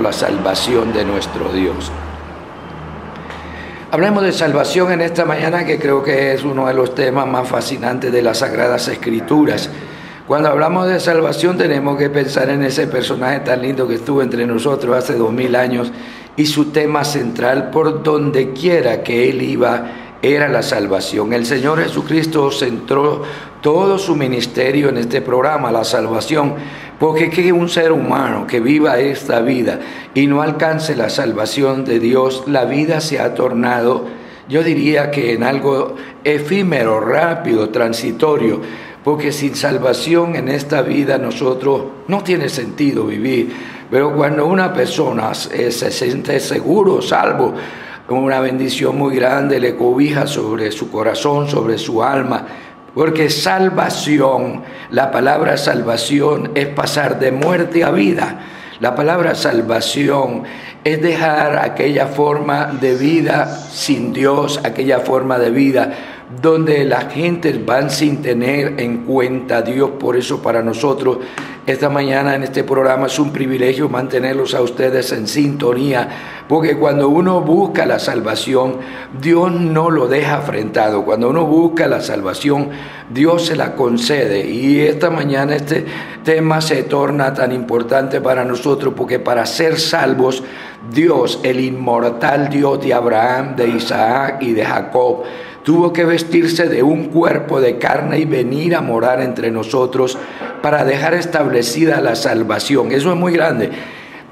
La salvación de nuestro Dios. Hablemos de salvación en esta mañana, que creo que es uno de los temas más fascinantes de las Sagradas Escrituras. Cuando hablamos de salvación tenemos que pensar en ese personaje tan lindo que estuvo entre nosotros hace 2000 años y su tema central, por donde quiera que él iba, era la salvación. El Señor Jesucristo centró todo su ministerio en este programa, la salvación, porque que un ser humano que viva esta vida y no alcance la salvación de Dios, la vida se ha tornado, yo diría que en algo efímero, rápido, transitorio, porque sin salvación en esta vida nosotros no tiene sentido vivir. Pero cuando una persona se siente seguro, salvo, una bendición muy grande le cobija sobre su corazón, sobre su alma, porque salvación, la palabra salvación es pasar de muerte a vida. La palabra salvación es dejar aquella forma de vida sin Dios, aquella forma de vida donde las gentes van sin tener en cuenta a Dios. Por eso para nosotros esta mañana en este programa es un privilegio mantenerlos a ustedes en sintonía, porque cuando uno busca la salvación, Dios no lo deja afrentado. Cuando uno busca la salvación, Dios se la concede. Y esta mañana este tema se torna tan importante para nosotros, porque para ser salvos, Dios, el inmortal Dios de Abraham, de Isaac y de Jacob, tuvo que vestirse de un cuerpo de carne y venir a morar entre nosotros para dejar establecida la salvación. Eso es muy grande.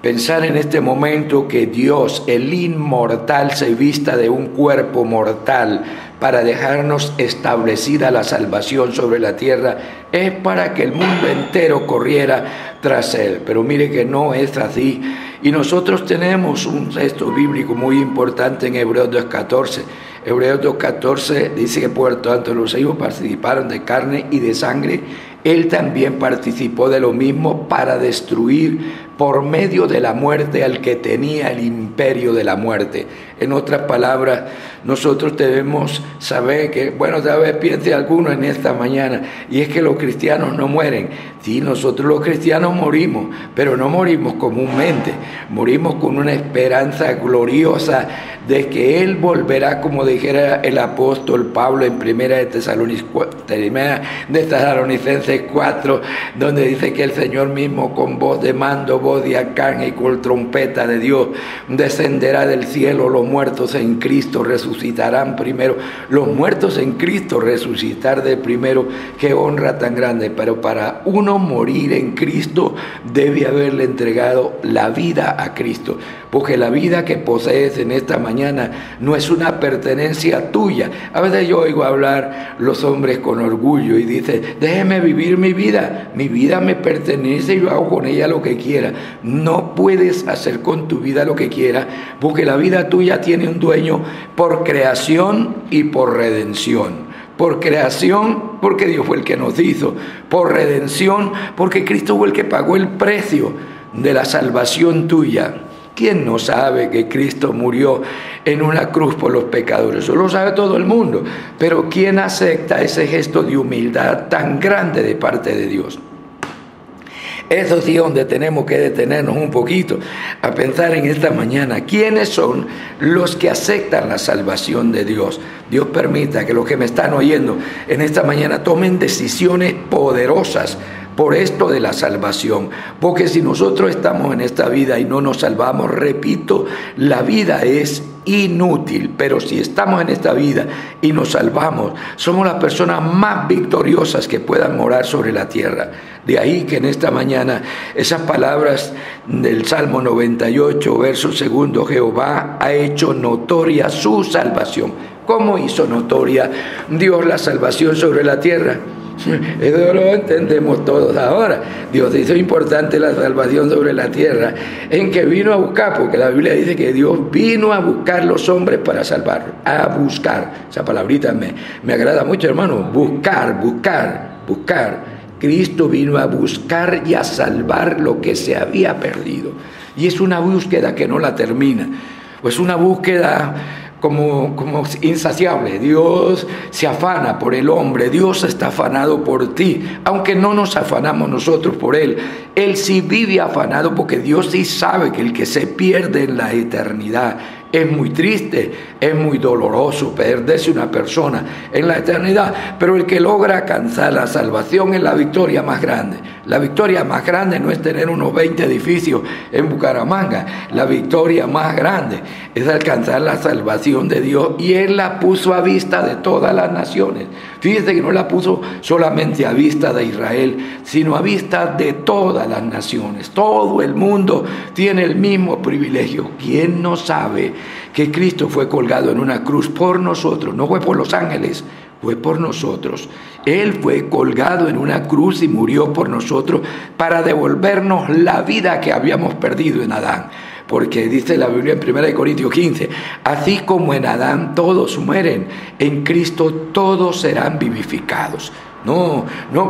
Pensar en este momento que Dios, el inmortal, se vista de un cuerpo mortal para dejarnos establecida la salvación sobre la tierra, es para que el mundo entero corriera tras él. Pero mire que no es así. Y nosotros tenemos un texto bíblico muy importante en Hebreos 2:14. Hebreos 2:14 dice que por tanto los hijos participaron de carne y de sangre, él también participó de lo mismo para destruir por medio de la muerte al que tenía el imperio de la muerte. En otras palabras, nosotros debemos saber que, bueno, tal vez piense alguno en esta mañana, y es que los cristianos no mueren. Sí, nosotros los cristianos morimos, pero no morimos comúnmente, morimos con una esperanza gloriosa de que Él volverá, como dijera el apóstol Pablo en Primera de Tesalonicenses 4, donde dice que el Señor mismo con voz de mando, voz de arcángel y con trompeta de Dios descenderá del cielo. Los muertos en Cristo resucitarán primero. Los muertos en Cristo resucitar de primero. Qué honra tan grande. Pero para uno morir en Cristo debe haberle entregado la vida a Cristo, porque la vida que posees en esta mañana no es una pertenencia tuya. A veces yo oigo hablar los hombres con orgullo y dicen: déjeme vivir mi vida me pertenece y yo hago con ella lo que quiera. No puedes hacer con tu vida lo que quieras, porque la vida tuya tiene un dueño por creación y por redención. Por creación, porque Dios fue el que nos hizo. Por redención, porque Cristo fue el que pagó el precio de la salvación tuya. ¿Quién no sabe que Cristo murió en una cruz por los pecadores? Eso lo sabe todo el mundo. Pero ¿quién acepta ese gesto de humildad tan grande de parte de Dios? Eso sí es donde tenemos que detenernos un poquito a pensar en esta mañana. ¿Quiénes son los que aceptan la salvación de Dios? Dios permita que los que me están oyendo en esta mañana tomen decisiones poderosas por esto de la salvación, porque si nosotros estamos en esta vida y no nos salvamos, repito, la vida es inútil. Pero si estamos en esta vida y nos salvamos, somos las personas más victoriosas que puedan morar sobre la tierra. De ahí que en esta mañana esas palabras del Salmo 98, verso 2, Jehová ha hecho notoria su salvación. ¿Cómo hizo notoria Dios la salvación sobre la tierra? Eso lo entendemos todos ahora. Dios hizo importante la salvación sobre la tierra en que vino a buscar, porque la Biblia dice que Dios vino a buscar los hombres para salvarlos. A buscar, esa palabrita me agrada mucho, hermano. Buscar. Cristo vino a buscar y a salvar lo que se había perdido, y es una búsqueda que no la termina. Pues una búsqueda como insaciable. Dios se afana por el hombre, Dios está afanado por ti, aunque no nos afanamos nosotros por Él. Él sí vive afanado porque Dios sí sabe que el que se pierde en la eternidad es muy triste, es muy doloroso perderse una persona en la eternidad, pero el que logra alcanzar la salvación es la victoria más grande. La victoria más grande no es tener unos 20 edificios en Bucaramanga, la victoria más grande es alcanzar la salvación de Dios, y Él la puso a vista de todas las naciones. Fíjese que no la puso solamente a vista de Israel, sino a vista de todas las naciones. Todo el mundo tiene el mismo privilegio. ¿Quién no sabe que Cristo fue colgado en una cruz por nosotros? No fue por los ángeles, fue por nosotros. Él fue colgado en una cruz y murió por nosotros para devolvernos la vida que habíamos perdido en Adán. Porque dice la Biblia en 1 Corintios 15, así como en Adán todos mueren, en Cristo todos serán vivificados. No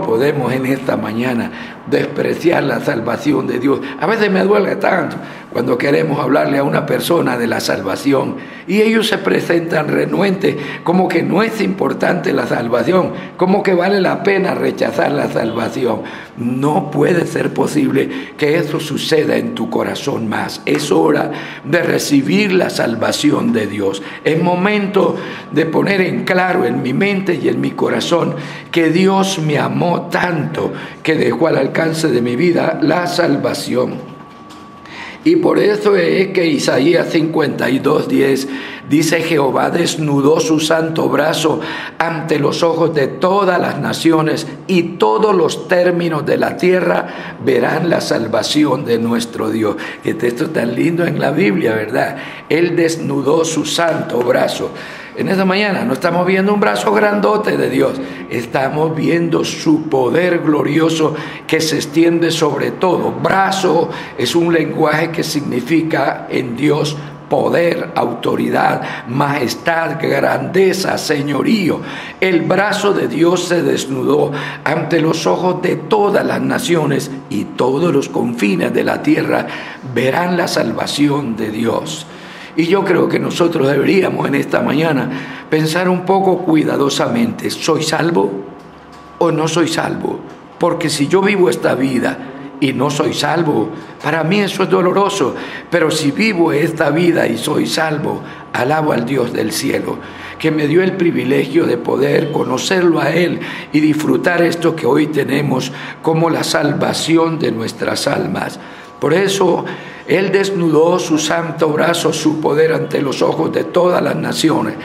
podemos en esta mañana despreciar la salvación de Dios. A veces me duele tanto cuando queremos hablarle a una persona de la salvación y ellos se presentan renuentes, como que no es importante la salvación, como que vale la pena rechazar la salvación. No puede ser posible que eso suceda en tu corazón más. Es hora de recibir la salvación de Dios. Es momento de poner en claro en mi mente y en mi corazón que Dios me amó tanto que dejó al alcance de mi vida la salvación. Y por eso es que Isaías 52:10 dice: Jehová desnudó su santo brazo ante los ojos de todas las naciones, y todos los términos de la tierra verán la salvación de nuestro Dios. Qué texto tan lindo en la Biblia, ¿verdad? Él desnudó su santo brazo. En esta mañana no estamos viendo un brazo grandote de Dios, estamos viendo su poder glorioso que se extiende sobre todo. Brazo es un lenguaje que significa en Dios poder, autoridad, majestad, grandeza, señorío. El brazo de Dios se desnudó ante los ojos de todas las naciones, y todos los confines de la tierra verán la salvación de Dios. Y yo creo que nosotros deberíamos en esta mañana pensar un poco cuidadosamente: ¿soy salvo o no soy salvo? Porque si yo vivo esta vida y no soy salvo, para mí eso es doloroso. Pero si vivo esta vida y soy salvo, alabo al Dios del cielo, que me dio el privilegio de poder conocerlo a Él y disfrutar esto que hoy tenemos como la salvación de nuestras almas. Por eso Él desnudó su santo brazo, su poder ante los ojos de todas las naciones.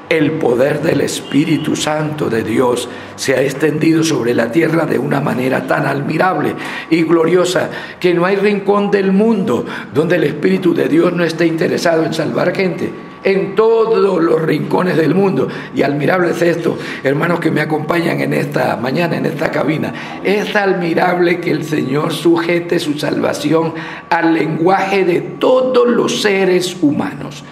El poder del Espíritu Santo de Dios se ha extendido sobre la tierra de una manera tan admirable y gloriosa que no hay rincón del mundo donde el Espíritu de Dios no esté interesado en salvar gente. En todos los rincones del mundo. Y admirable es esto, hermanos que me acompañan en esta mañana, en esta cabina. Es admirable que el Señor sujete su salvación al lenguaje de todos los seres humanos.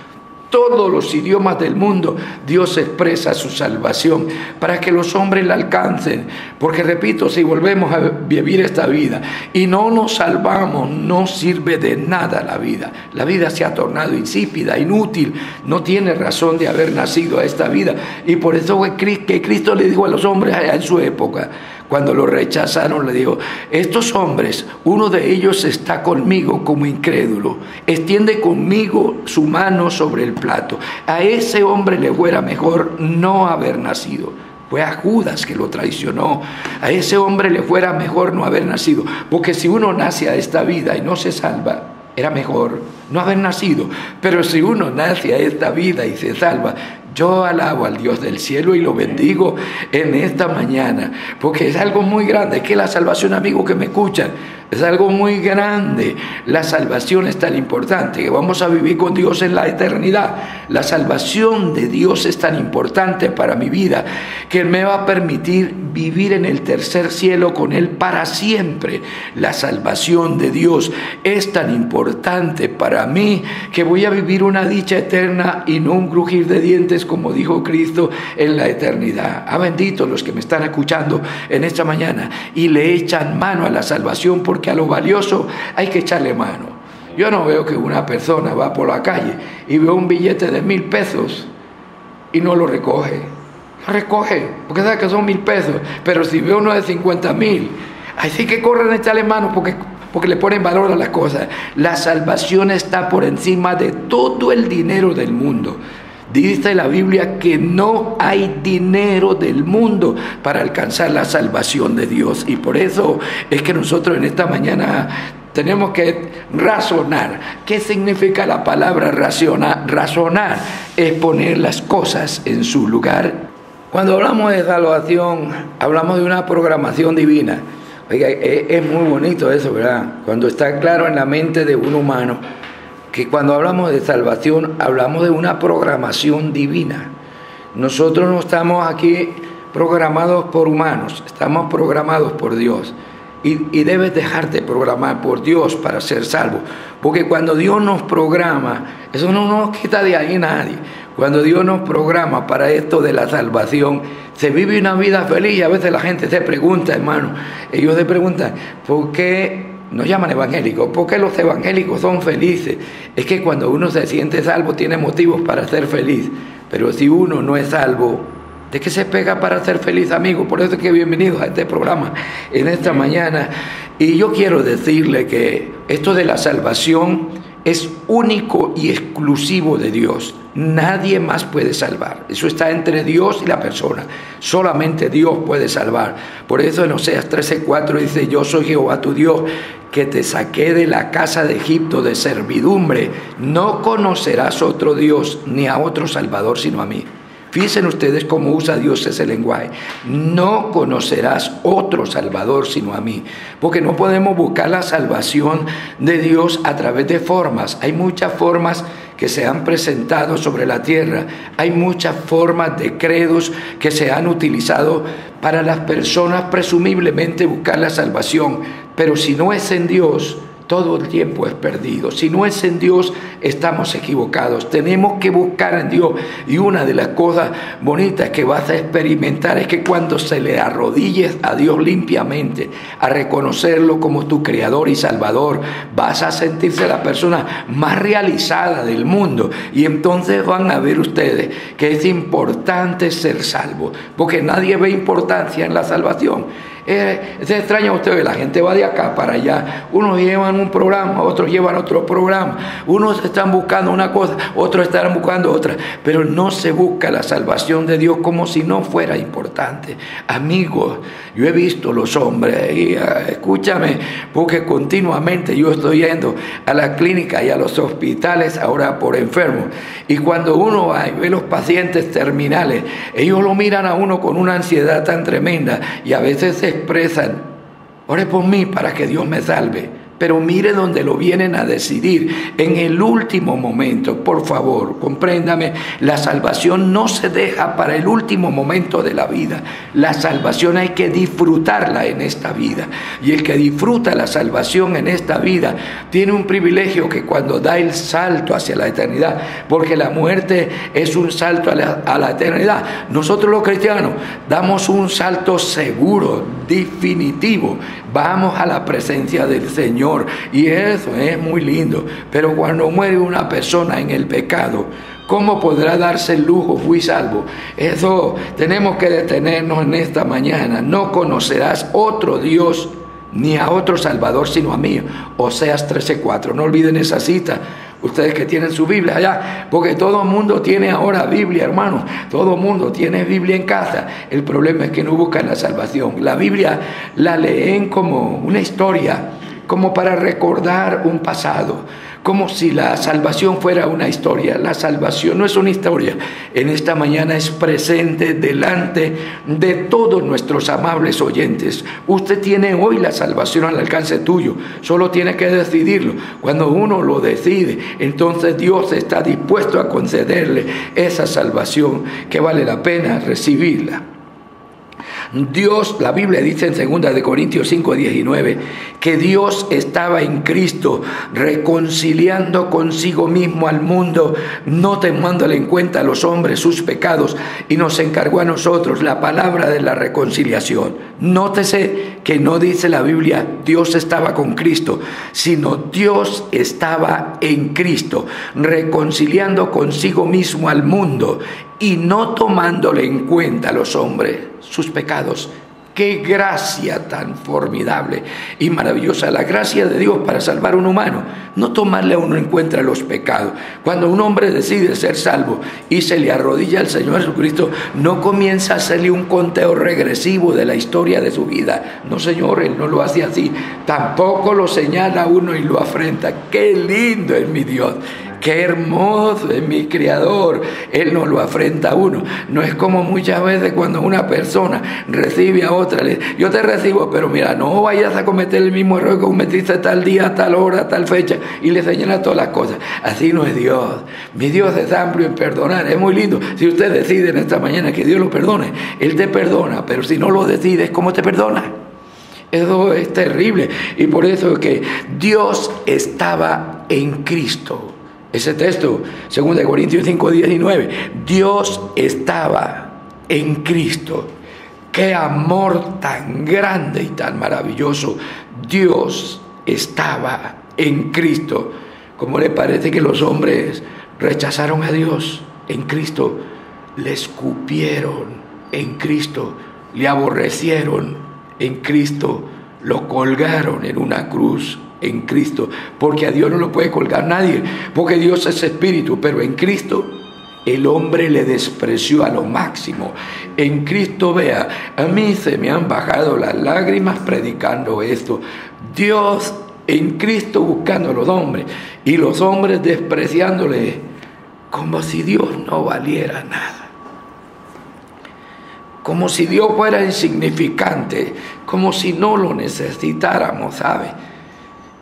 Todos los idiomas del mundo, Dios expresa su salvación para que los hombres la alcancen. Porque repito, si volvemos a vivir esta vida y no nos salvamos, no sirve de nada la vida. La vida se ha tornado insípida, inútil, no tiene razón de haber nacido a esta vida. Y por eso que Cristo le dijo a los hombres en su época, cuando lo rechazaron, le dijo: estos hombres, uno de ellos está conmigo como incrédulo, extiende conmigo su mano sobre el plato. A ese hombre le fuera mejor no haber nacido. Fue a Judas que lo traicionó. A ese hombre le fuera mejor no haber nacido, porque si uno nace a esta vida y no se salva, era mejor no haber nacido. Pero si uno nace a esta vida y se salva, yo alabo al Dios del cielo y lo bendigo en esta mañana, porque es algo muy grande. Es que la salvación, amigos que me escuchan, es algo muy grande. La salvación es tan importante que vamos a vivir con Dios en la eternidad. La salvación de Dios es tan importante para mi vida que me va a permitir vivir en el tercer cielo con Él para siempre. La salvación de Dios es tan importante para mí que voy a vivir una dicha eterna y no un crujir de dientes, como dijo Cristo, en la eternidad. Bendito los que me están escuchando en esta mañana y le echan mano a la salvación, porque a lo valioso hay que echarle mano. Yo no veo que una persona va por la calle y ve un billete de 1,000 pesos y no lo recoge. Lo recoge, porque sabe que son 1,000 pesos. Pero si ve uno de 50,000, así que corren a echarle mano porque le ponen valor a las cosas. La salvación está por encima de todo el dinero del mundo. Dice la Biblia que no hay dinero del mundo para alcanzar la salvación de Dios. Y por eso es que nosotros en esta mañana tenemos que razonar. ¿Qué significa la palabra razonar? Razonar es poner las cosas en su lugar. Cuando hablamos de salvación, hablamos de una programación divina. Oiga, es muy bonito eso, ¿verdad? Cuando está claro en la mente de un humano que cuando hablamos de salvación, hablamos de una programación divina. Nosotros no estamos aquí programados por humanos, estamos programados por Dios. Y debes dejarte programar por Dios para ser salvo. Porque cuando Dios nos programa, eso no nos quita de ahí nadie. Cuando Dios nos programa para esto de la salvación, se vive una vida feliz. Y a veces la gente se pregunta, hermano, ellos se preguntan, ¿por qué nos llaman evangélicos? ¿Por qué los evangélicos son felices? Es que cuando uno se siente salvo tiene motivos para ser feliz. Pero si uno no es salvo, ¿de qué se pega para ser feliz, amigo? Por eso es que bienvenidos a este programa en esta mañana. Y yo quiero decirle que esto de la salvación es único y exclusivo de Dios. Nadie más puede salvar. Eso está entre Dios y la persona. Solamente Dios puede salvar. Por eso en Oseas 13:4 dice: yo soy Jehová tu Dios, que te saqué de la casa de Egipto de servidumbre. No conocerás otro Dios ni a otro Salvador sino a mí. Fíjense ustedes cómo usa Dios ese lenguaje. No conocerás otro Salvador sino a mí. Porque no podemos buscar la salvación de Dios a través de formas. Hay muchas formas que se han presentado sobre la tierra. Hay muchas formas de credos que se han utilizado para las personas presumiblemente buscar la salvación. Pero si no es en Dios, todo el tiempo es perdido. Si no es en Dios, estamos equivocados. Tenemos que buscar en Dios. Y una de las cosas bonitas que vas a experimentar es que cuando se le arrodilles a Dios limpiamente, a reconocerlo como tu Creador y Salvador, vas a sentirse la persona más realizada del mundo. Y entonces van a ver ustedes que es importante ser salvo, porque nadie ve importancia en la salvación. Se extraña a ustedes, la gente va de acá para allá, unos llevan un programa, otros llevan otro programa, unos están buscando una cosa, otros están buscando otra, pero no se busca la salvación de Dios como si no fuera importante. Amigos, yo he visto los hombres, y escúchame, porque continuamente yo estoy yendo a la clínica y a los hospitales ahora por enfermos, y cuando uno va y ve los pacientes terminales, ellos lo miran a uno con una ansiedad tan tremenda, y a veces se expresan: ore por mí para que Dios me salve. Pero mire donde lo vienen a decidir en el último momento. Por favor, compréndame, la salvación no se deja para el último momento de la vida. La salvación hay que disfrutarla en esta vida. Y el que disfruta la salvación en esta vida tiene un privilegio que cuando da el salto hacia la eternidad, porque la muerte es un salto a la eternidad, nosotros los cristianos damos un salto seguro, definitivo. Vamos a la presencia del Señor. Y eso es muy lindo. Pero cuando muere una persona en el pecado, ¿cómo podrá darse el lujo? Fui salvo. Eso tenemos que detenernos en esta mañana. No conocerás otro Dios ni a otro Salvador sino a mí. Oseas 13:4. No olviden esa cita. Ustedes que tienen su Biblia allá, porque todo el mundo tiene ahora Biblia, hermanos. Todo el mundo tiene Biblia en casa. El problema es que no buscan la salvación. La Biblia la leen como una historia, como para recordar un pasado, como si la salvación fuera una historia. La salvación no es una historia. En esta mañana es presente delante de todos nuestros amables oyentes. Usted tiene hoy la salvación al alcance tuyo, solo tiene que decidirlo. Cuando uno lo decide, entonces Dios está dispuesto a concederle esa salvación que vale la pena recibirla. Dios, la Biblia dice en 2 de Corintios 5:19, que Dios estaba en Cristo reconciliando consigo mismo al mundo, no tomándole en cuenta a los hombres sus pecados, y nos encargó a nosotros la palabra de la reconciliación. Nótese que no dice la Biblia Dios estaba con Cristo, sino Dios estaba en Cristo reconciliando consigo mismo al mundo y no tomándole en cuenta a los hombres sus pecados. ¡Qué gracia tan formidable y maravillosa! La gracia de Dios para salvar a un humano, no tomarle a uno en cuenta los pecados. Cuando un hombre decide ser salvo y se le arrodilla al Señor Jesucristo, no comienza a hacerle un conteo regresivo de la historia de su vida. No, Señor, Él no lo hace así. Tampoco lo señala a uno y lo afrenta. ¡Qué lindo es mi Dios! ¡Qué hermoso es mi Creador! Él no lo afrenta a uno. No es como muchas veces cuando una persona recibe a otra, le dice, yo te recibo, pero mira, no vayas a cometer el mismo error que cometiste tal día, tal hora, tal fecha, y le señala todas las cosas. Así no es Dios. Mi Dios es amplio en perdonar. Es muy lindo. Si usted decide en esta mañana que Dios lo perdone, Él te perdona, pero si no lo decides, ¿cómo te perdona? Eso es terrible. Y por eso es que Dios estaba en Cristo. Ese texto, 2 Corintios 5:19, Dios estaba en Cristo. ¡Qué amor tan grande y tan maravilloso! Dios estaba en Cristo. ¿Cómo le parece que los hombres rechazaron a Dios en Cristo? Le escupieron en Cristo, le aborrecieron en Cristo, lo colgaron en una cruz en Cristo, porque a Dios no lo puede colgar nadie, porque Dios es espíritu, pero en Cristo el hombre le despreció a lo máximo. En Cristo, vea, a mí se me han bajado las lágrimas predicando esto. Dios en Cristo buscando a los hombres, y los hombres despreciándole como si Dios no valiera nada, como si Dios fuera insignificante, como si no lo necesitáramos, ¿sabe?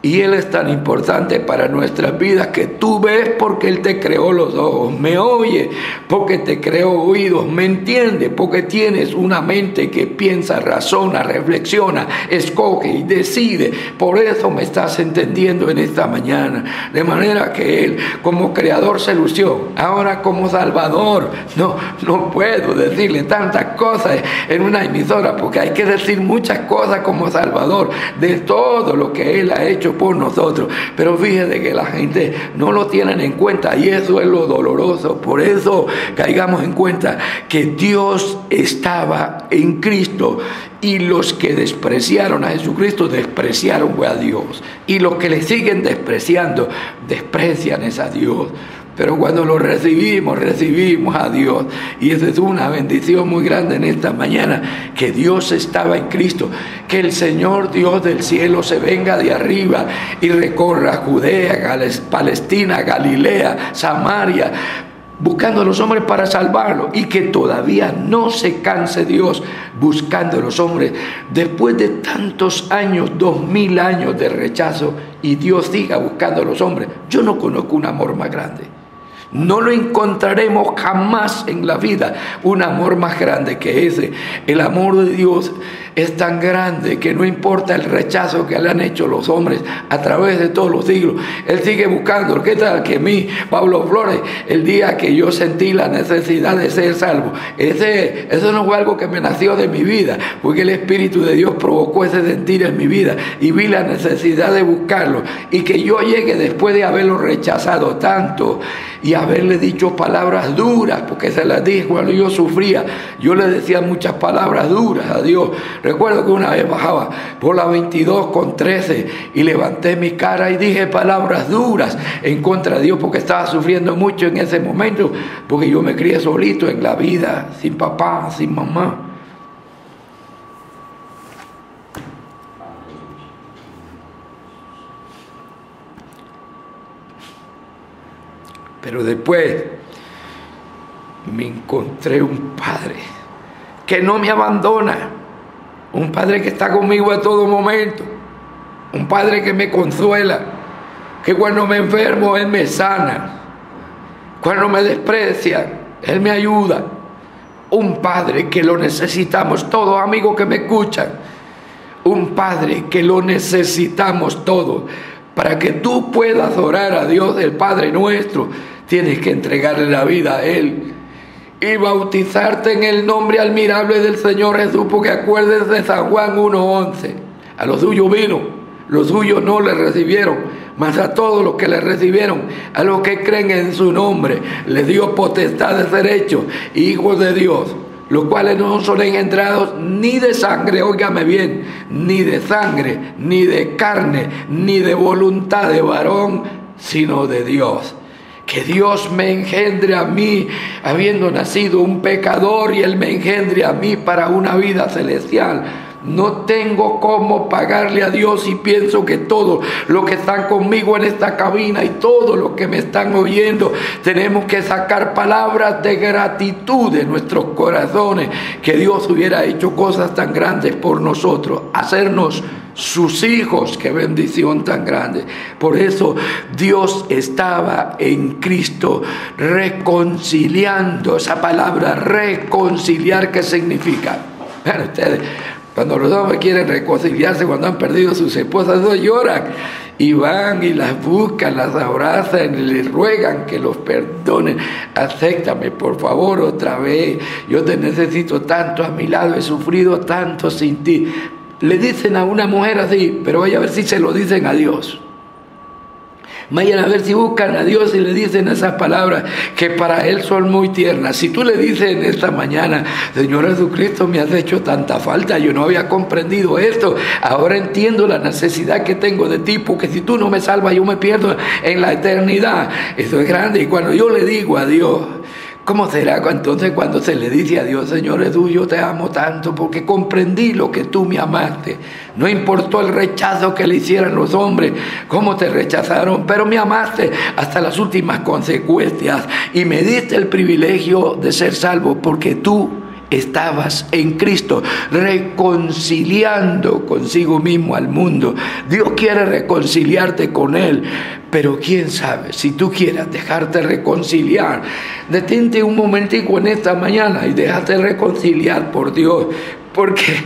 Y Él es tan importante para nuestras vidas que tú ves porque Él te creó los ojos, me oye porque te creó oídos, me entiende porque tienes una mente que piensa, razona, reflexiona, escoge y decide. Por eso me estás entendiendo en esta mañana. De manera que Él como creador se lució, ahora como salvador. No puedo decirle tantas cosas en una emisora porque hay que decir muchas cosas como salvador de todo lo que Él ha hecho por nosotros, pero fíjate que la gente no lo tienen en cuenta y eso es lo doloroso. Por eso caigamos en cuenta que Dios estaba en Cristo, y los que despreciaron a Jesucristo despreciaron a Dios, y los que le siguen despreciando desprecian a Dios. Pero cuando lo recibimos a Dios. Y esa es una bendición muy grande en esta mañana, que Dios estaba en Cristo. Que el Señor Dios del cielo se venga de arriba y recorra Judea, Palestina, Galilea, Samaria, buscando a los hombres para salvarlos, y que todavía no se canse Dios buscando a los hombres después de tantos años, 2000 años de rechazo, y Dios siga buscando a los hombres. Yo no conozco un amor más grande. No lo encontraremos jamás en la vida, un amor más grande que ese. El amor de Dios es tan grande que no importa el rechazo que le han hecho los hombres a través de todos los siglos, Él sigue buscando. ¿Qué tal que a mí, Pablo Flores, el día que yo sentí la necesidad de ser salvo, eso no fue algo que me nació de mi vida, porque el Espíritu de Dios provocó ese sentir en mi vida y vi la necesidad de buscarlo, y que yo llegue después de haberlo rechazado tanto y haberle dicho palabras duras, porque se las dije cuando yo sufría. Yo le decía muchas palabras duras a Dios. Recuerdo que una vez bajaba por la 22 con 13 y levanté mi cara y dije palabras duras en contra de Dios, porque estaba sufriendo mucho en ese momento, porque yo me crié solito en la vida, sin papá, sin mamá. Pero después me encontré un Padre que no me abandona, un Padre que está conmigo a todo momento, un Padre que me consuela, que cuando me enfermo Él me sana, cuando me desprecian Él me ayuda, Un Padre que lo necesitamos todos, amigos que me escuchan. Un Padre que lo necesitamos todos. Para que tú puedas orar a Dios, el Padre nuestro, tienes que entregarle la vida a Él y bautizarte en el nombre admirable del Señor Jesús, porque acuérdense de San Juan 1:11. A los suyos vino, los suyos no le recibieron, mas a todos los que le recibieron, a los que creen en su nombre, les dio potestad de ser hechos hijos de Dios, los cuales no son engendrados ni de sangre, óigame bien, ni de sangre, ni de carne, ni de voluntad de varón, sino de Dios. Que Dios me engendre a mí, habiendo nacido un pecador, y Él me engendre a mí para una vida celestial. No tengo cómo pagarle a Dios, y pienso que todos los que están conmigo en esta cabina y todos los que me están oyendo, tenemos que sacar palabras de gratitud de nuestros corazones, que Dios hubiera hecho cosas tan grandes por nosotros, hacernos sus hijos. Qué bendición tan grande. Por eso Dios estaba en Cristo reconciliando. Esa palabra reconciliar, ¿qué significa? Bueno, ustedes, cuando los hombres quieren reconciliarse, cuando han perdido sus esposas, no lloran y van y las buscan, las abrazan y les ruegan que los perdonen. Acéptame por favor otra vez, yo te necesito tanto a mi lado, he sufrido tanto sin ti. Le dicen a una mujer así, pero vaya a ver si se lo dicen a Dios. Vayan a ver si buscan a Dios y le dicen esas palabras que para Él son muy tiernas. Si tú le dices en esta mañana: Señor Jesucristo, me has hecho tanta falta, yo no había comprendido esto, ahora entiendo la necesidad que tengo de ti, porque si tú no me salvas yo me pierdo en la eternidad. Eso es grande. Y cuando yo le digo a Dios, ¿cómo será entonces cuando se le dice a Dios: Señor Jesús, yo te amo tanto porque comprendí lo que tú me amaste? No importó el rechazo que le hicieran los hombres, cómo te rechazaron, pero me amaste hasta las últimas consecuencias y me diste el privilegio de ser salvo porque tú estabas en Cristo, reconciliando consigo mismo al mundo. Dios quiere reconciliarte con Él, pero quién sabe si tú quieras dejarte reconciliar. Detente un momentico en esta mañana y déjate reconciliar por Dios, porque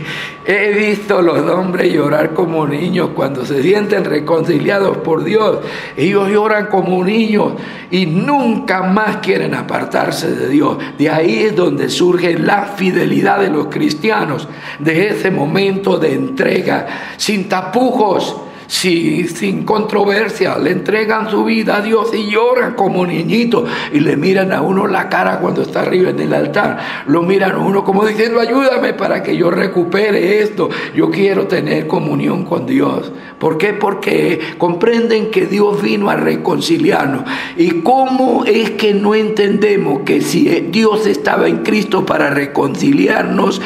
he visto a los hombres llorar como niños cuando se sienten reconciliados por Dios. Ellos lloran como niños y nunca más quieren apartarse de Dios. De ahí es donde surge la fidelidad de los cristianos, de ese momento de entrega, sin tapujos, sin controversia. Le entregan su vida a Dios y lloran como niñitos y le miran a uno la cara cuando está arriba en el altar. Lo miran a uno como diciendo: ayúdame para que yo recupere esto, yo quiero tener comunión con Dios. ¿Por qué? Porque comprenden que Dios vino a reconciliarnos. ¿Y cómo es que no entendemos que si Dios estaba en Cristo para reconciliarnos,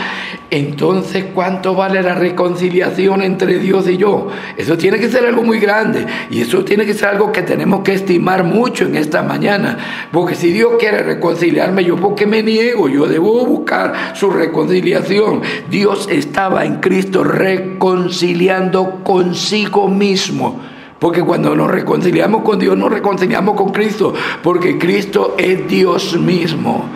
entonces cuánto vale la reconciliación entre Dios y yo? Eso tiene que ser algo muy grande, y eso tiene que ser algo que tenemos que estimar mucho en esta mañana, porque si Dios quiere reconciliarme, yo ¿por qué me niego? Yo debo buscar su reconciliación. Dios estaba en Cristo reconciliando consigo mismo, porque cuando nos reconciliamos con Dios, nos reconciliamos con Cristo, porque Cristo es Dios mismo.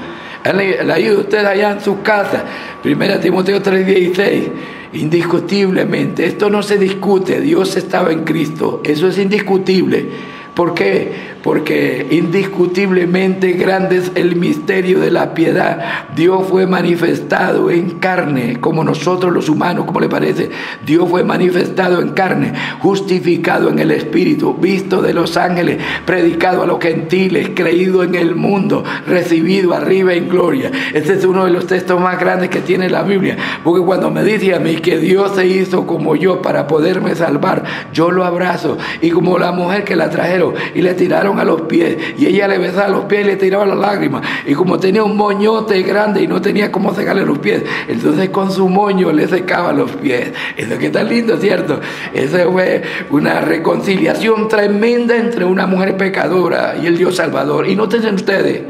La ayuda usted allá en su casa, 1 Timoteo 3:16, indiscutiblemente, esto no se discute, Dios estaba en Cristo, eso es indiscutible. ¿Por qué? Porque indiscutiblemente grande es el misterio de la piedad. Dios fue manifestado en carne, como nosotros los humanos, ¿cómo le parece? Dios fue manifestado en carne, justificado en el Espíritu, visto de los ángeles, predicado a los gentiles, creído en el mundo, recibido arriba en gloria. Este es uno de los textos más grandes que tiene la Biblia, porque cuando me dice a mí que Dios se hizo como yo para poderme salvar, yo lo abrazo. Y como la mujer que la trajeron y le tiraron a los pies, y ella le besaba los pies y le tiraba las lágrimas, y como tenía un moñote grande y no tenía cómo secarle los pies, entonces con su moño le secaba los pies. Eso que está lindo, ¿cierto? Eso fue una reconciliación tremenda entre una mujer pecadora y el Dios Salvador. Y noten ustedes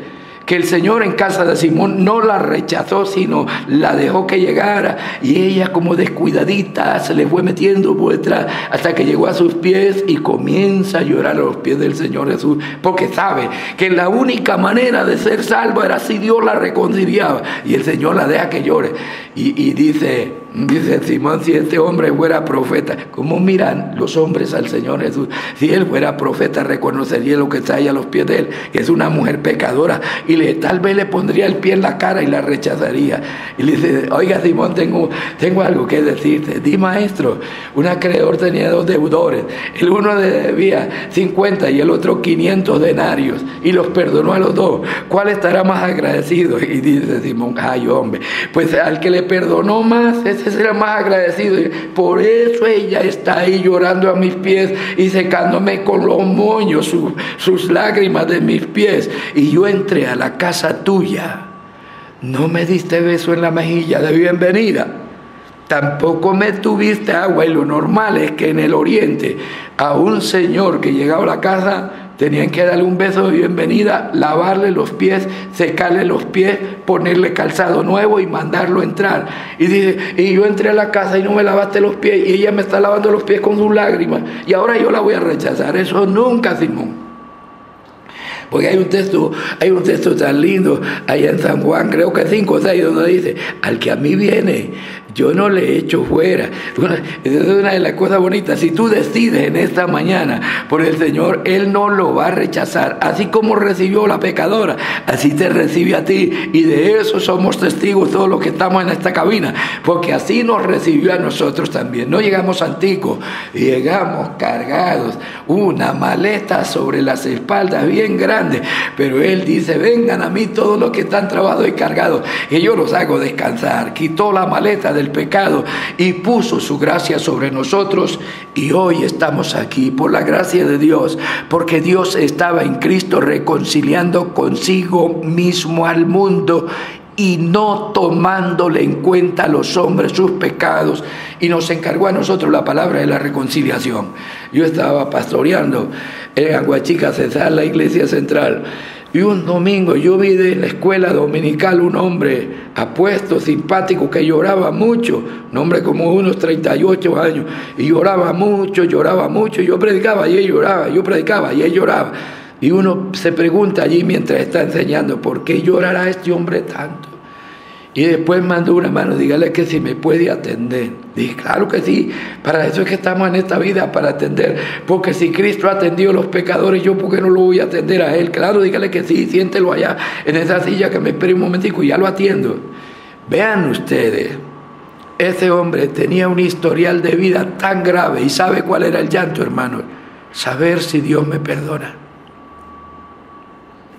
que que el Señor en casa de Simón no la rechazó, sino la dejó que llegara, y ella como descuidadita se le fue metiendo por detrás hasta que llegó a sus pies y comienza a llorar a los pies del Señor Jesús, porque sabe que la única manera de ser salvo era si Dios la reconciliaba, y el Señor la deja que llore. Y dice Simón, si este hombre fuera profeta, ¿cómo miran los hombres al Señor Jesús? Si él fuera profeta, reconocería lo que está ahí a los pies de él, que es una mujer pecadora, y tal vez le pondría el pie en la cara y la rechazaría. Y le dice, oiga Simón, tengo algo que decirte. Di, maestro. Un acreedor tenía 2 deudores, el uno debía 50 y el otro 500 denarios, y los perdonó a los 2. ¿Cuál estará más agradecido? Y dice Simón, ay hombre, pues al que le perdonó más, ese será más agradecido. Por eso ella está ahí llorando a mis pies y secándome con los moños sus lágrimas de mis pies. Y yo entré a la casa tuya, no me diste beso en la mejilla de bienvenida, tampoco me tuviste agua, y lo normal es que en el oriente a un señor que llegaba a la casa tenían que darle un beso de bienvenida, lavarle los pies, secarle los pies, ponerle calzado nuevo y mandarlo entrar. Y dice, y yo entré a la casa y no me lavaste los pies, y ella me está lavando los pies con sus lágrimas, y ahora yo la voy a rechazar. Eso nunca, Simón. Porque hay un texto tan lindo allá en San Juan, creo que 5 o 6, donde dice, al que a mí viene, yo no le echo fuera. Esa es una de las cosas bonitas. Si tú decides en esta mañana por el Señor, Él no lo va a rechazar. Así como recibió la pecadora, así te recibe a ti. Y de eso somos testigos todos los que estamos en esta cabina, porque así nos recibió a nosotros también. No llegamos anticos, llegamos cargados, una maleta sobre las espaldas bien grande, pero Él dice, vengan a mí todos los que están trabajados y cargados, y yo los hago descansar. Quitó la maleta del pecado y puso su gracia sobre nosotros, y hoy estamos aquí por la gracia de Dios, porque Dios estaba en Cristo reconciliando consigo mismo al mundo, y no tomándole en cuenta a los hombres sus pecados, y nos encargó a nosotros la palabra de la reconciliación. Yo estaba pastoreando en Aguachica, Cesar, la iglesia central, y un domingo yo vi de la escuela dominical un hombre apuesto, simpático, que lloraba mucho, un hombre como unos 38 años, y lloraba mucho, y yo predicaba y él lloraba, yo predicaba y él lloraba. Y uno se pregunta allí mientras está enseñando, ¿por qué llorará este hombre tanto? Y después mandó una mano, dígale que si me puede atender. Dije, claro que sí, para eso es que estamos en esta vida, para atender. Porque si Cristo ha atendido a los pecadores, yo ¿por qué no lo voy a atender a Él? Claro, dígale que sí, siéntelo allá en esa silla, que me espere un momentico y ya lo atiendo. Vean ustedes, ese hombre tenía un historial de vida tan grave, y ¿sabe cuál era el llanto, hermano? Saber si Dios me perdona.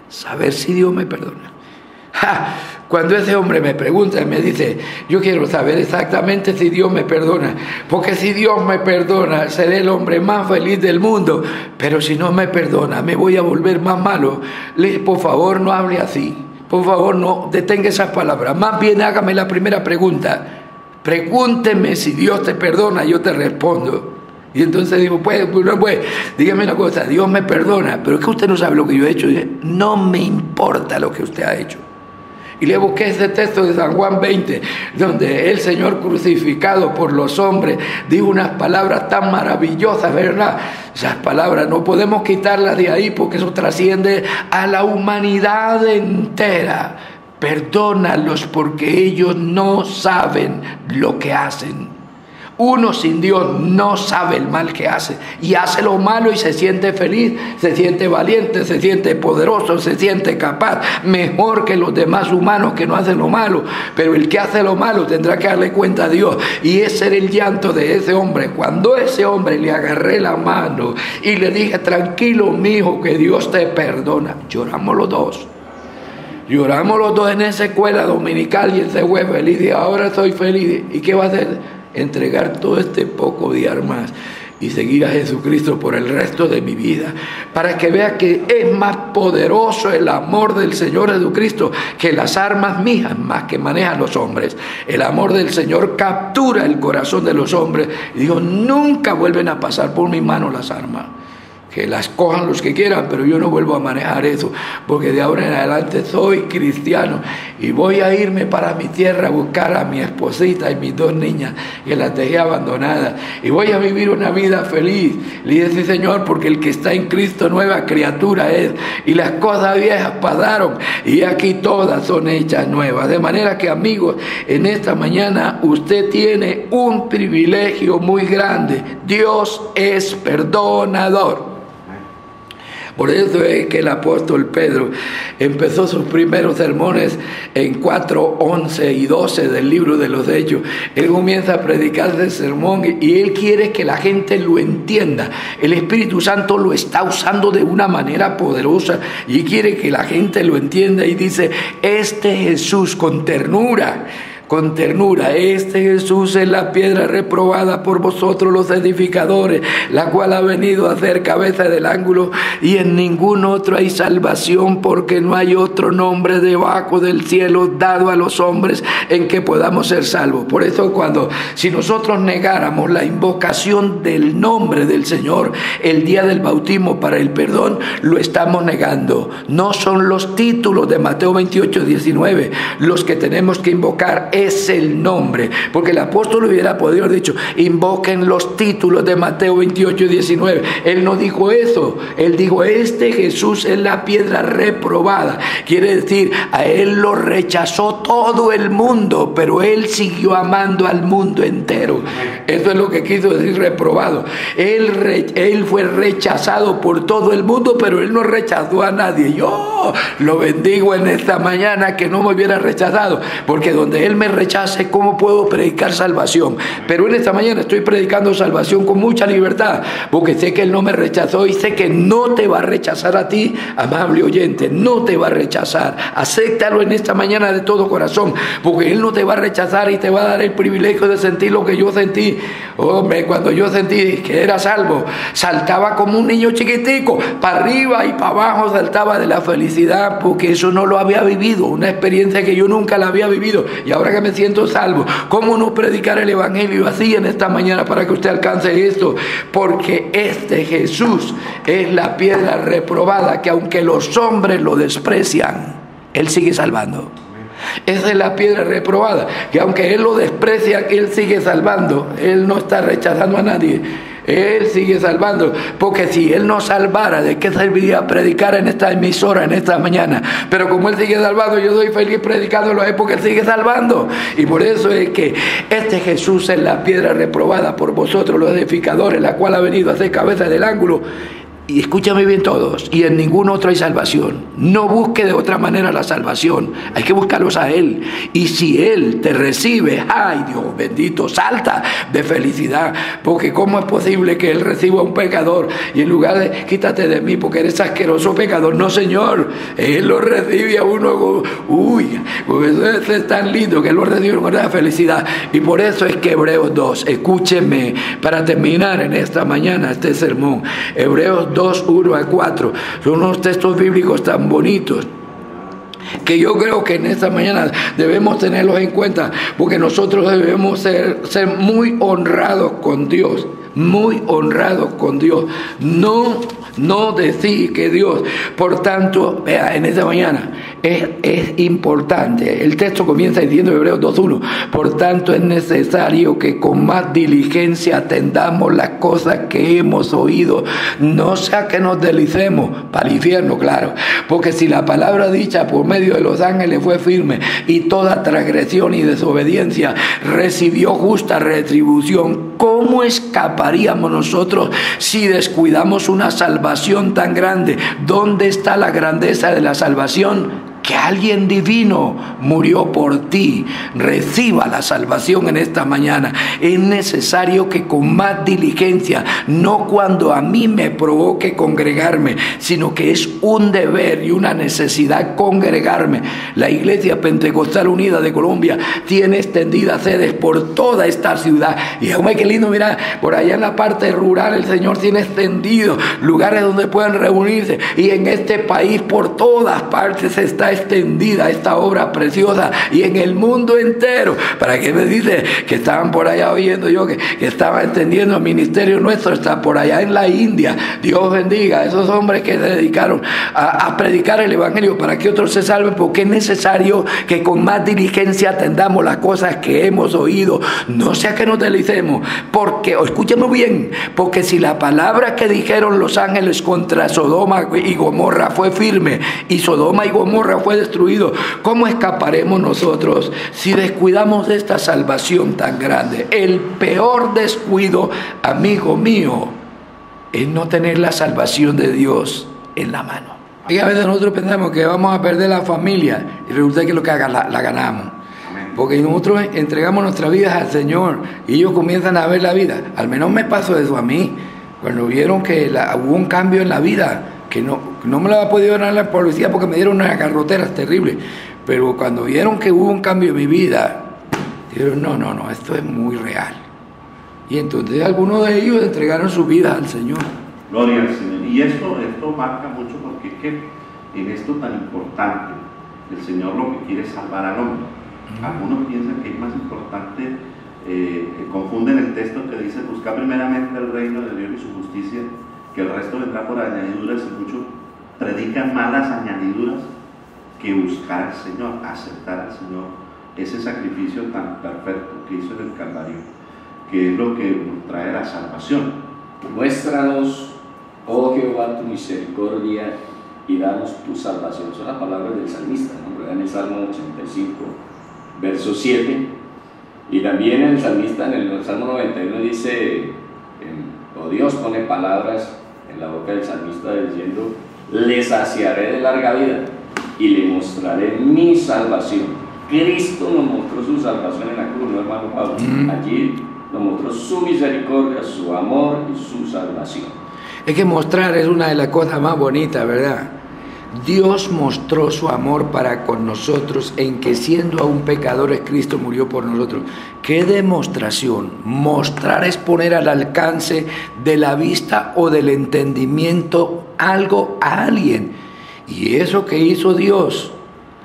Saber si Dios me perdona. Cuando ese hombre me pregunta y me dice, yo quiero saber exactamente si Dios me perdona, porque si Dios me perdona, seré el hombre más feliz del mundo, pero si no me perdona, me voy a volver más malo. Por favor, no hable así, por favor, no detenga esas palabras, más bien hágame la primera pregunta, pregúnteme si Dios te perdona, yo te respondo. Y entonces digo, pues, dígame una cosa, Dios me perdona, pero es que usted no sabe lo que yo he hecho. No me importa lo que usted ha hecho. Y le busqué ese texto de San Juan 20, donde el Señor crucificado por los hombres dijo unas palabras tan maravillosas, ¿verdad? Esas palabras no podemos quitarlas de ahí, porque eso trasciende a la humanidad entera. Perdónalos porque ellos no saben lo que hacen. Uno sin Dios no sabe el mal que hace, y hace lo malo y se siente feliz, se siente valiente, se siente poderoso, se siente capaz, mejor que los demás humanos que no hacen lo malo. Pero el que hace lo malo tendrá que darle cuenta a Dios, y ese era el llanto de ese hombre. Cuando ese hombre le agarré la mano y le dije, tranquilo mijo, que Dios te perdona, lloramos los dos. Lloramos los dos en esa escuela dominical, y él se fue feliz, y ahora estoy feliz. ¿Y qué va a hacer? Entregar todo este poco de armas y seguir a Jesucristo por el resto de mi vida, para que vea que es más poderoso el amor del Señor Jesucristo que las armas mías, más que manejan los hombres. El amor del Señor captura el corazón de los hombres, y digo, nunca vuelven a pasar por mi mano las armas. que las cojan los que quieran, pero yo no vuelvo a manejar eso, porque de ahora en adelante soy cristiano y voy a irme para mi tierra a buscar a mi esposita y mis 2 niñas que las dejé abandonadas, y voy a vivir una vida feliz. Le dije, sí, Señor, porque el que está en Cristo nueva criatura es, y las cosas viejas pasaron y aquí todas son hechas nuevas. De manera que, amigos, en esta mañana usted tiene un privilegio muy grande. Dios es perdonador. Por eso es que el apóstol Pedro empezó sus primeros sermones en 4, 11 y 12 del libro de los Hechos. Él comienza a predicar ese sermón y él quiere que la gente lo entienda. El Espíritu Santo lo está usando de una manera poderosa y quiere que la gente lo entienda, y dice, este Jesús, con ternura, este Jesús es la piedra reprobada por vosotros los edificadores, la cual ha venido a ser cabeza del ángulo, y en ningún otro hay salvación, porque no hay otro nombre debajo del cielo dado a los hombres en que podamos ser salvos. Por eso si nosotros negáramos la invocación del nombre del Señor el día del bautismo para el perdón, lo estamos negando. No son los títulos de Mateo 28, 19 los que tenemos que invocar, es el nombre, porque el apóstol hubiera podido haber dicho, invoquen los títulos de Mateo 28, 19. Él no dijo eso, él dijo, este Jesús es la piedra reprobada. Quiere decir, a él lo rechazó todo el mundo, pero él siguió amando al mundo entero. Eso es lo que quiso decir reprobado. Él fue rechazado por todo el mundo, pero él no rechazó a nadie. Yo lo bendigo en esta mañana que no me hubiera rechazado, porque donde él me rechace, ¿cómo puedo predicar salvación? Pero en esta mañana estoy predicando salvación con mucha libertad, porque sé que él no me rechazó y sé que no te va a rechazar a ti, amable oyente, no te va a rechazar. Acéptalo en esta mañana de todo corazón, porque él no te va a rechazar y te va a dar el privilegio de sentir lo que yo sentí. Hombre, cuando yo sentí que era salvo, saltaba como un niño chiquitico, para arriba y para abajo saltaba de la felicidad, porque eso no lo había vivido, una experiencia que yo nunca la había vivido, y ahora que me siento salvo, ¿cómo no predicar el evangelio así en esta mañana para que usted alcance esto? Porque este Jesús es la piedra reprobada, que aunque los hombres lo desprecian, él sigue salvando. Esa es la piedra reprobada, que aunque él lo desprecia, él sigue salvando. Él no está rechazando a nadie, él sigue salvando, porque si él no salvara, ¿de qué serviría predicar en esta emisora en esta mañana? Pero como él sigue salvando, yo soy feliz predicándolo a él, porque él sigue salvando. Y por eso es que este Jesús es la piedra reprobada por vosotros los edificadores, la cual ha venido a ser cabeza del ángulo. Y escúchame bien todos, y en ningún otro hay salvación. No busque de otra manera la salvación, hay que buscarlos a él. Y si él te recibe, ay Dios bendito, salta de felicidad, porque ¿cómo es posible que él reciba a un pecador y en lugar de quítate de mí porque eres asqueroso pecador? No, Señor, él lo recibe a uno, uy, pues eso es tan lindo que él lo recibe con una felicidad. Y por eso es que Hebreos 2, escúcheme para terminar en esta mañana este sermón, Hebreos 2, 1 a 4, son unos textos bíblicos tan bonitos que yo creo que en esta mañana debemos tenerlos en cuenta, porque nosotros debemos ser muy honrados con Dios, muy honrados con Dios, no decir que Dios. Por tanto, vea, en esta mañana es importante, el texto comienza diciendo en Hebreos 2.1, por tanto es necesario que con más diligencia atendamos las cosas que hemos oído, no sea que nos deslicemos para el infierno, claro, porque si la palabra dicha por medio de los ángeles fue firme y toda transgresión y desobediencia recibió justa retribución, ¿cómo escaparíamos nosotros si descuidamos una salvación tan grande? ¿Dónde está la grandeza de la salvación? Que alguien divino murió por ti. Reciba la salvación en esta mañana. Es necesario que con más diligencia, no cuando a mí me provoque congregarme, sino que es un deber y una necesidad congregarme. La Iglesia Pentecostal Unida de Colombia tiene extendidas sedes por toda esta ciudad. Y hombre, qué lindo, mira, por allá en la parte rural el Señor tiene extendido lugares donde puedan reunirse. Y en este país por todas partes se está extendida esta obra preciosa y en el mundo entero. ¿Para qué me dice que estaban por allá oyendo yo que estaba extendiendo el ministerio nuestro? Está por allá en la India. Dios bendiga a esos hombres que se dedicaron a predicar el evangelio para que otros se salven, porque es necesario que con más diligencia atendamos las cosas que hemos oído, no sea que nos deslicemos, porque, escúcheme bien, porque si la palabra que dijeron los ángeles contra Sodoma y Gomorra fue firme y Sodoma y Gomorra fue destruido, ¿cómo escaparemos nosotros si descuidamos de esta salvación tan grande? El peor descuido, amigo mío, es no tener la salvación de Dios en la mano. Y a veces nosotros pensamos que vamos a perder la familia y resulta que lo que haga la ganamos. Porque nosotros entregamos nuestras vidas al Señor y ellos comienzan a ver la vida. Al menos me pasó eso a mí. Cuando vieron que hubo un cambio en la vida, que no me lo había podido dar la policía porque me dieron unas garroteras terribles. Pero cuando vieron que hubo un cambio en mi vida, dijeron, no, esto es muy real. Y entonces algunos de ellos entregaron su vida al Señor. Gloria al Señor. Y esto marca mucho porque es que en esto tan importante, el Señor lo que quiere es salvar al hombre. Algunos piensan que es más importante, confunden el texto que dice buscar primeramente el reino de Dios y su justicia, que el resto vendrá por añadiduras, y muchos predican más las añadiduras que buscar al Señor, aceptar al Señor, ese sacrificio tan perfecto que hizo en el Calvario, que es lo que nos trae la salvación. Muéstranos, oh Jehová, tu misericordia y danos tu salvación. Son las palabras del salmista, ¿no? En el Salmo 85, verso 7. Y también el salmista en el Salmo 91 dice, oh Dios pone palabras en la boca del salmista diciendo, le saciaré de larga vida y le mostraré mi salvación. Cristo nos mostró su salvación en la cruz, ¿no, hermano Pablo? Allí nos mostró su misericordia, su amor y su salvación. Es que mostrar es una de las cosas más bonitas, ¿verdad? Dios mostró su amor para con nosotros en que siendo aún pecadores Cristo murió por nosotros. ¿Qué demostración? Mostrar es poner al alcance de la vista o del entendimiento algo a alguien. Y eso que hizo Dios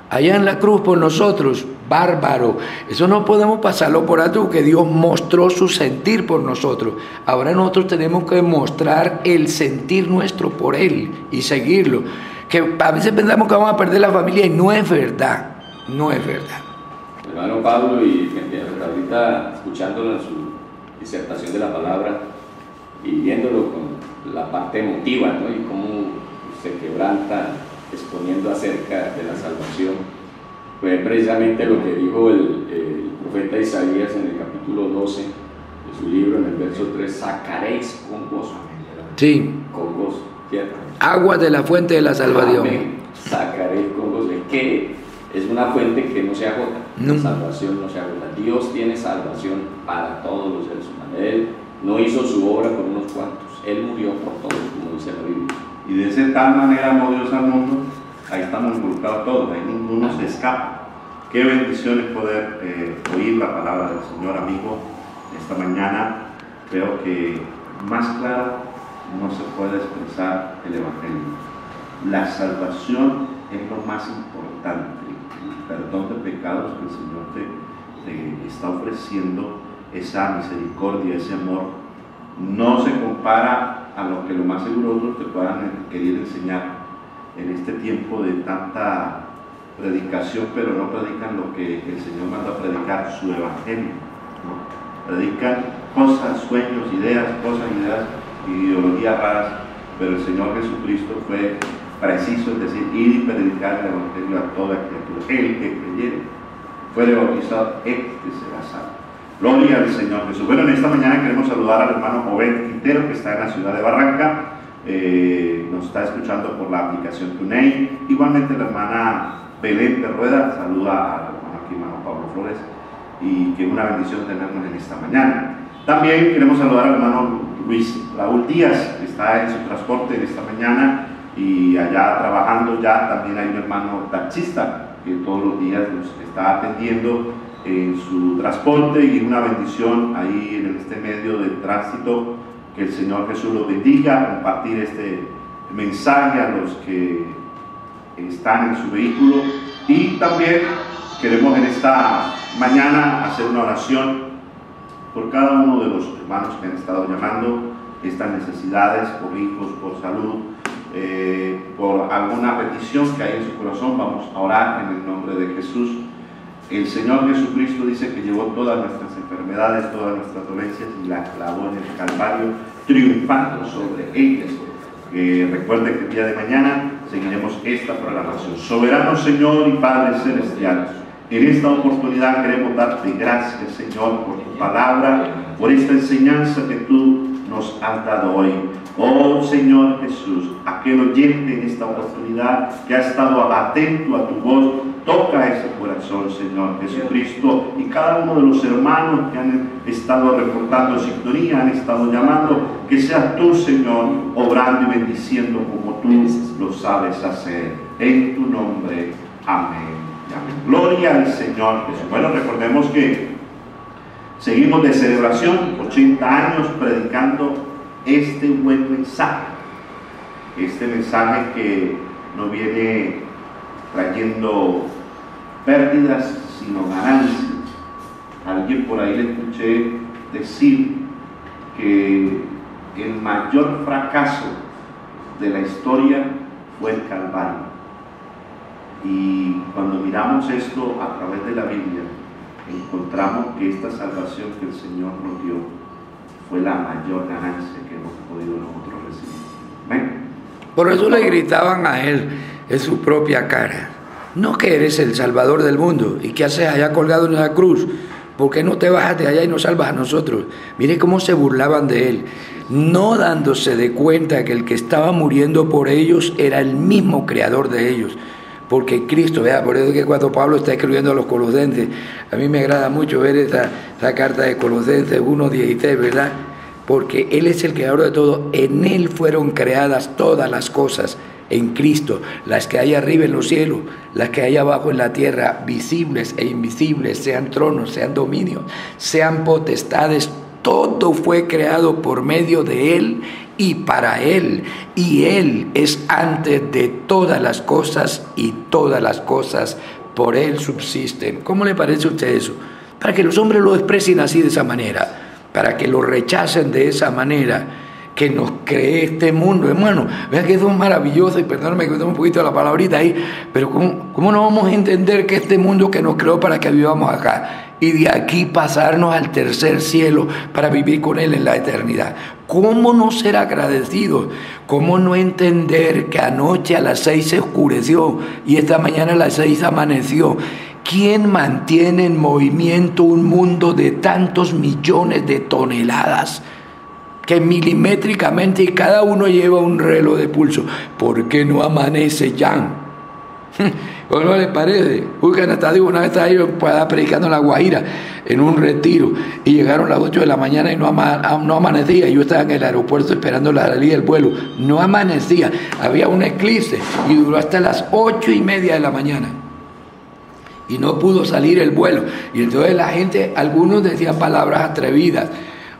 allá en la cruz por nosotros, bárbaro. Eso no podemos pasarlo por alto, que Dios mostró su sentir por nosotros. Ahora nosotros tenemos que mostrar el sentir nuestro por Él y seguirlo. Que a veces pensamos que vamos a perder la familia y no es verdad, no es verdad. Hermano Pablo, y ahorita escuchándolo en su disertación de la palabra y viéndolo con la parte emotiva, ¿no? Y cómo se quebranta exponiendo acerca de la salvación, fue precisamente lo que dijo el profeta Isaías en el capítulo 12 de su libro, en el verso 3, sacaréis con gozo. Sí. Con gozo, ¿cierto? Agua de la fuente de la salvación. Amén. Sacaréis con gozo. Es que es una fuente que no se agota. No. La salvación no se agota. Dios tiene salvación para todos los seres humanos. Él no hizo su obra por unos cuantos. Él murió por todos, como dice la Biblia. Y de esa tal manera amó Dios al mundo, ahí estamos involucrados todos, ahí ninguno se escapa. Qué bendición es poder oír la palabra del Señor, amigo. Esta mañana creo que más claro no se puede expresar el Evangelio. La salvación es lo más importante, el perdón de pecados que el Señor te está ofreciendo, esa misericordia, ese amor, no se compara a lo que lo más seguro otros te puedan querer enseñar en este tiempo de tanta predicación, pero no predican lo que el Señor manda a predicar, su Evangelio, ¿no? Predican cosas, sueños, ideas, ideologías raras, pero el Señor Jesucristo fue preciso, es decir, ir y predicar el Evangelio a toda criatura. El que creyere, fuere bautizado, será salvo. Gloria al Señor Jesús. Bueno, en esta mañana queremos saludar al hermano Joven Quintero, que está en la ciudad de Barranca, nos está escuchando por la aplicación TuneIn. Igualmente la hermana Belén de Rueda, saluda al hermano aquí, hermano Pablo Flores, y que una bendición tenernos en esta mañana. También queremos saludar al hermano Luis Raúl Díaz, que está en su transporte en esta mañana y allá trabajando ya. También hay un hermano taxista que todos los días nos está atendiendo en su transporte, y una bendición ahí en este medio de tránsito. Que el Señor Jesús los bendiga, compartir este mensaje a los que están en su vehículo. Y también queremos en esta mañana hacer una oración por cada uno de los hermanos que han estado llamando estas necesidades, por hijos, por salud, por alguna petición que hay en su corazón. Vamos a orar en el nombre de Jesús. El Señor Jesucristo dice que llevó todas nuestras enfermedades, todas nuestras dolencias y las clavó en el Calvario, triunfando sobre ellas. Recuerden que el día de mañana seguiremos esta programación. Soberano Señor y Padre Celestial, en esta oportunidad queremos darte gracias, Señor, por tu palabra, por esta enseñanza que tú nos has dado hoy. Oh Señor Jesús, aquel oyente en esta oportunidad que ha estado atento a tu voz, toca ese corazón, Señor Jesucristo, y cada uno de los hermanos que han estado reportando sintonía, han estado llamando, que seas tú, Señor, obrando y bendiciendo como tú lo sabes hacer. En tu nombre, amén. Amén. Gloria al Señor Jesús. Bueno, recordemos que seguimos de celebración, 80 años predicando este buen mensaje. Este mensaje que no viene trayendo pérdidas, sino ganancias. Alguien por ahí le escuché decir que el mayor fracaso de la historia fue el Calvario. Y cuando miramos esto a través de la Biblia, encontramos que esta salvación que el Señor nos dio fue la mayor ganancia que hemos podido nosotros recibir. ¿Ven? Por eso le gritaban a él en su propia cara: no que eres el Salvador del mundo, y que haces allá colgado en la cruz, ¿por qué no te bajas de allá y nos salvas a nosotros? Mire cómo se burlaban de él, no dándose de cuenta que el que estaba muriendo por ellos era el mismo creador de ellos. Porque Cristo, vea, por eso es que cuando Pablo está escribiendo a los Colosenses, a mí me agrada mucho ver esa carta de Colosenses 1:16, ¿verdad? Porque Él es el creador de todo, en Él fueron creadas todas las cosas, en Cristo, las que hay arriba en los cielos, las que hay abajo en la tierra, visibles e invisibles, sean tronos, sean dominios, sean potestades, todo fue creado por medio de Él y para Él, y Él es antes de todas las cosas, y todas las cosas por Él subsisten. ¿Cómo le parece a usted eso? Para que los hombres lo desprecien así, de esa manera, para que lo rechacen de esa manera, que nos cree este mundo, hermano. Vean que eso es maravilloso, y perdóname que me tomo un poquito la palabrita ahí, pero ¿cómo no vamos a entender que este mundo que nos creó para que vivamos acá, y de aquí pasarnos al tercer cielo para vivir con Él en la eternidad? ¿Cómo no ser agradecidos? ¿Cómo no entender que anoche a las 6 se oscureció y esta mañana a las 6 amaneció? ¿Quién mantiene en movimiento un mundo de tantos millones de toneladas? Que milimétricamente, y cada uno lleva un reloj de pulso. ¿Por qué no amanece ya? ¿O no le parece? Buscan hasta digo, una vez estaba yo predicando en La Guajira, en un retiro, y llegaron las 8 de la mañana y no amanecía. Yo estaba en el aeropuerto esperando la salida del vuelo. No amanecía. Había un eclipse y duró hasta las 8:30 de la mañana. Y no pudo salir el vuelo. Y entonces la gente, algunos decían palabras atrevidas,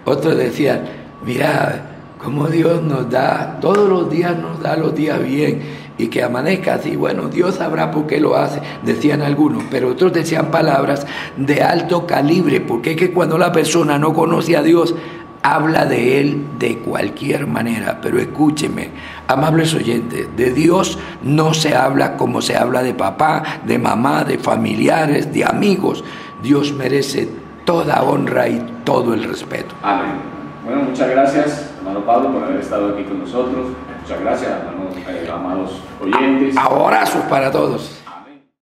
otros decían: mira, cómo Dios nos da, todos los días nos da los días bien, y que amanezca así, bueno, Dios sabrá por qué lo hace, decían algunos, pero otros decían palabras de alto calibre, porque es que cuando la persona no conoce a Dios, habla de Él de cualquier manera. Pero escúcheme, amables oyentes, de Dios no se habla como se habla de papá, de mamá, de familiares, de amigos. Dios merece toda honra y todo el respeto. Amén. Bueno, muchas gracias, hermano Pablo, por haber estado aquí con nosotros. Muchas gracias, hermanos, amados oyentes. Abrazos para todos.